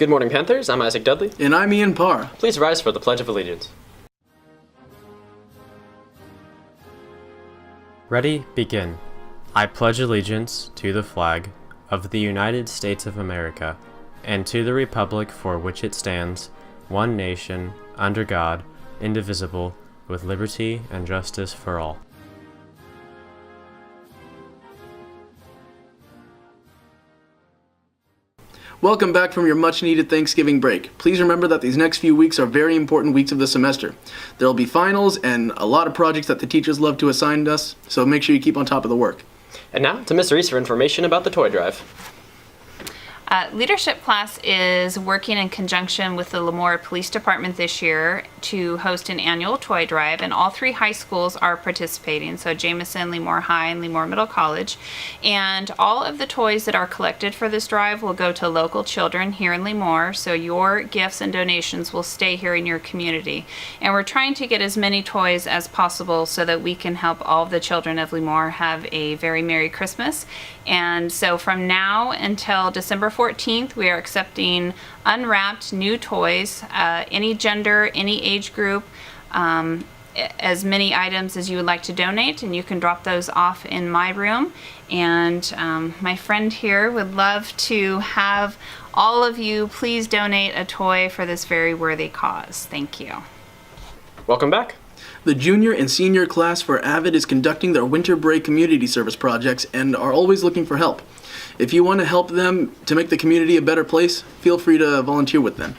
Good morning, Panthers. I'm Isaac Dudley. And I'm Ian Parr. Please rise for the Pledge of Allegiance. Ready, begin. I pledge allegiance to the flag of the United States of America and to the republic for which it stands, one nation, under God, indivisible, with liberty and justice for all. Welcome back from your much-needed Thanksgiving break. Please remember that these next few weeks are very important weeks of the semester. There will be finals and a lot of projects that the teachers love to assign us, so make sure you keep on top of the work. And now to Miss Reese for information about the toy drive. Leadership class is working in conjunction with the Lemoore Police Department this year to host an annual toy drive, and all three high schools are participating, so Jameson, Lemoore High, and Lemoore Middle College. And all of the toys that are collected for this drive will go to local children here in Lemoore, so your gifts and donations will stay here in your community. And we're trying to get as many toys as possible so that we can help all of the children of Lemoore have a very Merry Christmas. And so from now until December 14th, we are accepting unwrapped new toys, any gender, any age group, as many items as you would like to donate, and you can drop those off in my room. And my friend here would love to have all of you please donate a toy for this very worthy cause. Thank you. Welcome back. The junior and senior class for AVID is conducting their winter break community service projects and are always looking for help. If you want to help them to make the community a better place, feel free to volunteer with them.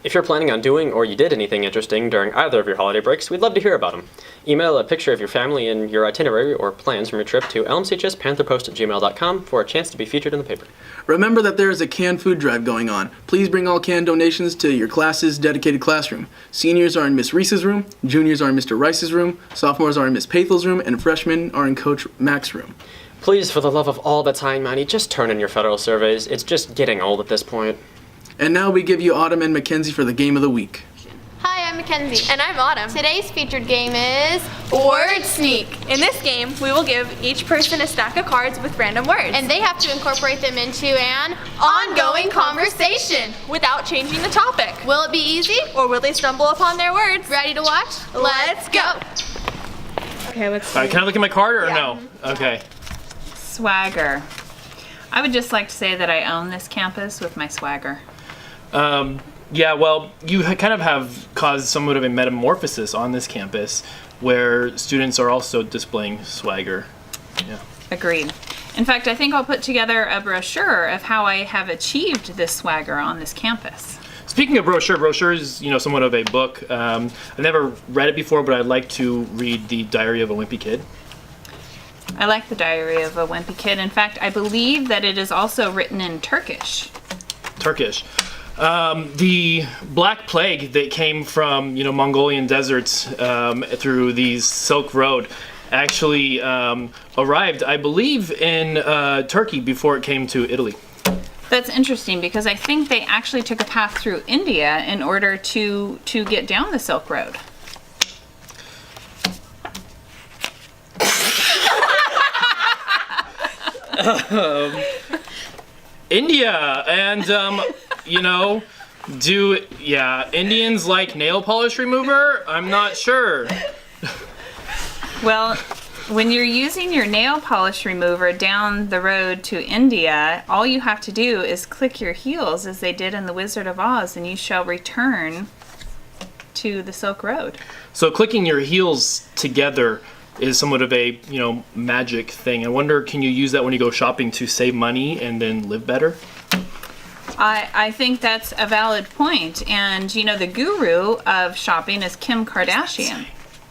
If you're planning on doing or you did anything interesting during either of your holiday breaks, we'd love to hear about them. Email a picture of your family and your itinerary or plans from your trip to lmchspantherpost@gmail.com for a chance to be featured in the paper. Remember that there is a canned food drive going on. Please bring all canned donations to your class's dedicated classroom. Seniors are in Miss Reese's room, juniors are in Mr. Rice's room, sophomores are in Miss Pathel's room, and freshmen are in Coach Mac's room. Please, for the love of all that's high and mighty, just turn in your federal surveys. It's just getting old at this point. And now we give you Autumn and Mackenzie for the game of the week. Hi, I'm Mackenzie. And I'm Autumn. Today's featured game is Word Sneak. In this game, we will give each person a stack of cards with random words. and they have to incorporate them into an ongoing conversation without changing the topic. Will it be easy? Or will they stumble upon their words? Ready to watch? Let's go. Okay, let's All right, see. can I look at my card or no? Okay. Swagger. I would just like to say that I own this campus with my swagger. Yeah, well, you kind of have caused somewhat of a metamorphosis on this campus where students are also displaying swagger. Yeah. Agreed. In fact, I think I'll put together a brochure of how I have achieved this swagger on this campus. Speaking of brochure is, somewhat of a book. I've never read it before, but I'd like to read The Diary of a Wimpy Kid. I like the Diary of a Wimpy Kid. In fact, I believe that it is also written in Turkish. Turkish. The Black Plague that came from, Mongolian deserts through the Silk Road actually arrived, I believe, in Turkey before it came to Italy. That's interesting because I think they actually took a path through India in order to get down the Silk Road. India and Indians like nail polish remover? I'm not sure. Well, when you're using your nail polish remover down the road to India, all you have to do is click your heels as they did in The Wizard of Oz, and you shall return to the Silk Road. So clicking your heels together is somewhat of a, magic thing. I wonder, can you use that when you go shopping to save money and then live better? I think that's a valid point. And, the guru of shopping is Kim Kardashian.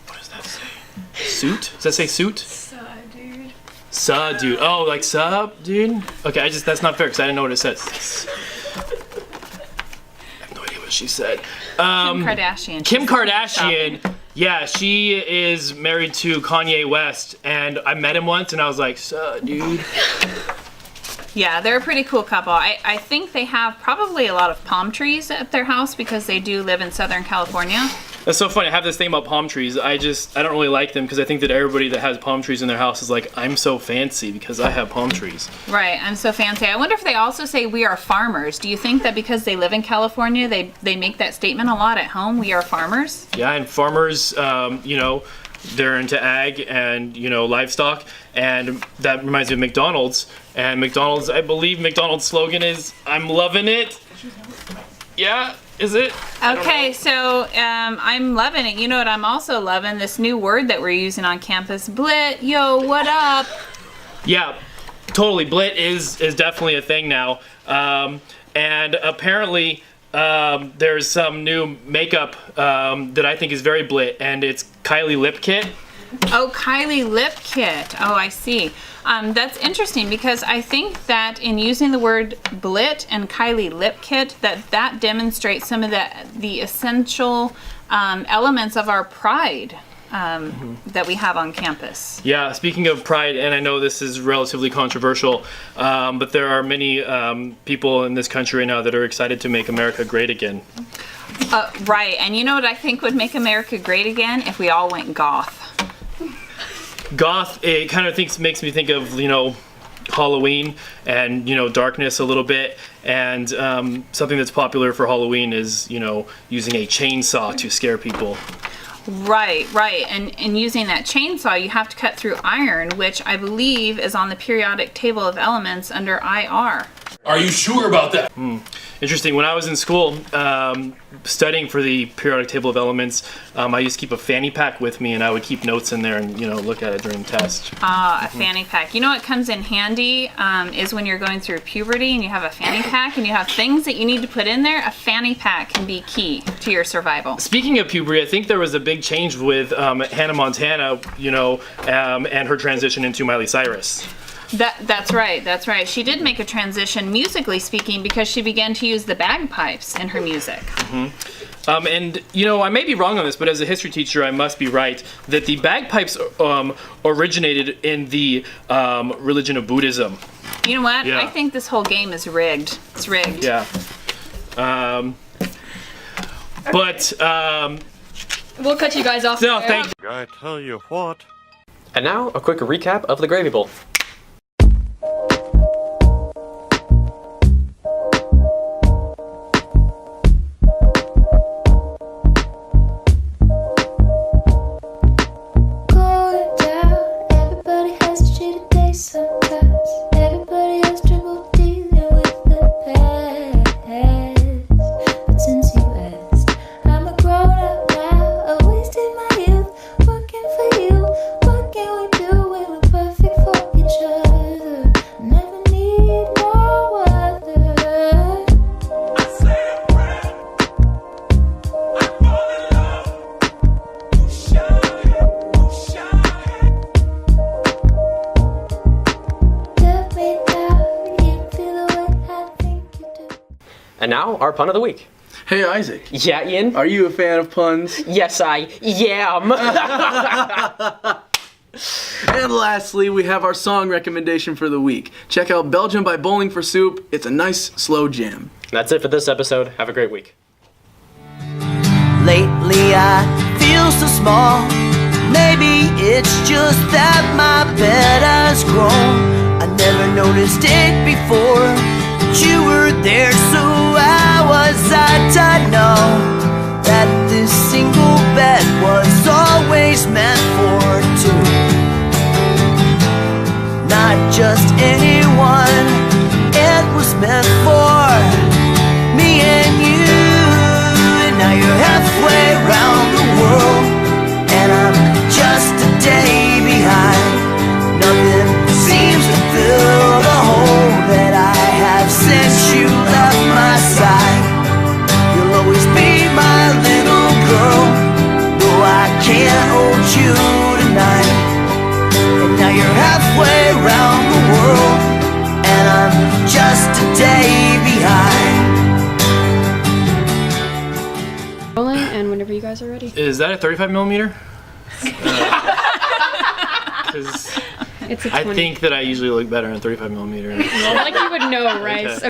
What does that say? Suit? Does that say suit? Suh, dude. Oh, like sup, dude? Okay, that's not fair because I didn't know what it says. I have no idea what she said. Kim Kardashian. Kim Kardashian, yeah, she is married to Kanye West, and I met him once, and I was like, "Suh, dude." Yeah, they're a pretty cool couple. I think they have probably a lot of palm trees at their house because they do live in Southern California. That's so funny. I have this thing about palm trees. I don't really like them because I think that everybody that has palm trees in their house is like, I'm so fancy because I have palm trees. Right, I'm so fancy. I wonder if they also say we are farmers. Do you think that because they live in California, they make that statement a lot at home, we are farmers? Yeah, and farmers, they're into ag and, livestock. And that reminds me of McDonald's. And McDonald's, I believe McDonald's slogan is, I'm loving it. Yeah, is it? Okay, so I'm loving it. You know what I'm also loving? This new word that we're using on campus, blit. Yo, what up? Yeah, totally. Blit is definitely a thing now. And apparently there's some new makeup that I think is very blit, and it's Kylie Lip Kit. Oh, Kylie Lip Kit. Oh, I see. That's interesting because I think that in using the word blit and Kylie Lip Kit, that demonstrates some of the essential elements of our pride that we have on campus. Yeah, speaking of pride, and I know this is relatively controversial, but there are many people in this country right now that are excited to make America great again. Right, and you know what I think would make America great again? If we all went goth. Goth, it kind of makes me think of, Halloween and, darkness a little bit. And something that's popular for Halloween is, using a chainsaw to scare people. Right. And using that chainsaw, you have to cut through iron, which I believe is on the periodic table of elements under IR. Are you sure about that? Interesting. When I was in school studying for the periodic table of elements, I used to keep a fanny pack with me, and I would keep notes in there and look at it during test. A fanny pack. You know what comes in handy is when you're going through puberty and you have a fanny pack and you have things that you need to put in there. A fanny pack can be key to your survival. Speaking of puberty, I think there was a big change with Hannah Montana, and her transition into Miley Cyrus. That's right. She did make a transition, musically speaking, because she began to use the bagpipes in her music. And, I may be wrong on this, but as a history teacher, I must be right that the bagpipes originated in the religion of Buddhism. You know what? Yeah. I think this whole game is rigged. It's rigged. Yeah. But, We'll cut you guys off. no, thank you. I tell you what. And now, a quick recap of the Gravy Bowl. Going down, everybody has a shitty day sometimes. Everybody has trouble dealing with the past. But since you asked, I'm a grown up now. I wasted my youth working for you. What can we do when we're perfect for each other? Never need no other. I say a prayer. I fall in love. Who shine? Love me now, you feel the way I think you do. And now, our pun of the week. Hey, Isaac. Yeah, Ian? Are you a fan of puns? Yes, I am. And lastly, we have our song recommendation for the week. Check out Belgium by Bowling for Soup. It's a nice, slow jam. That's it for this episode. Have a great week. Lately I feel so small. Maybe it's just that my bed has grown. I never noticed it before, but you were there, so how was I to know that this single bed was always meant for two? Not just anyone, it was meant for me and you. And now you're halfway around the world, and I'm just a day behind. Nothing seems to fill the hole that I have since you left my side. You'll always be my little girl, though I can't hold you tonight. And now you're halfway around the world, and I'm just a day behind. Rolling, and whenever you guys are ready. Is that a 35 millimeter? 'Cause It's a I 20. think that I usually look better on 35 millimeter. Like you would know, Rice. Okay.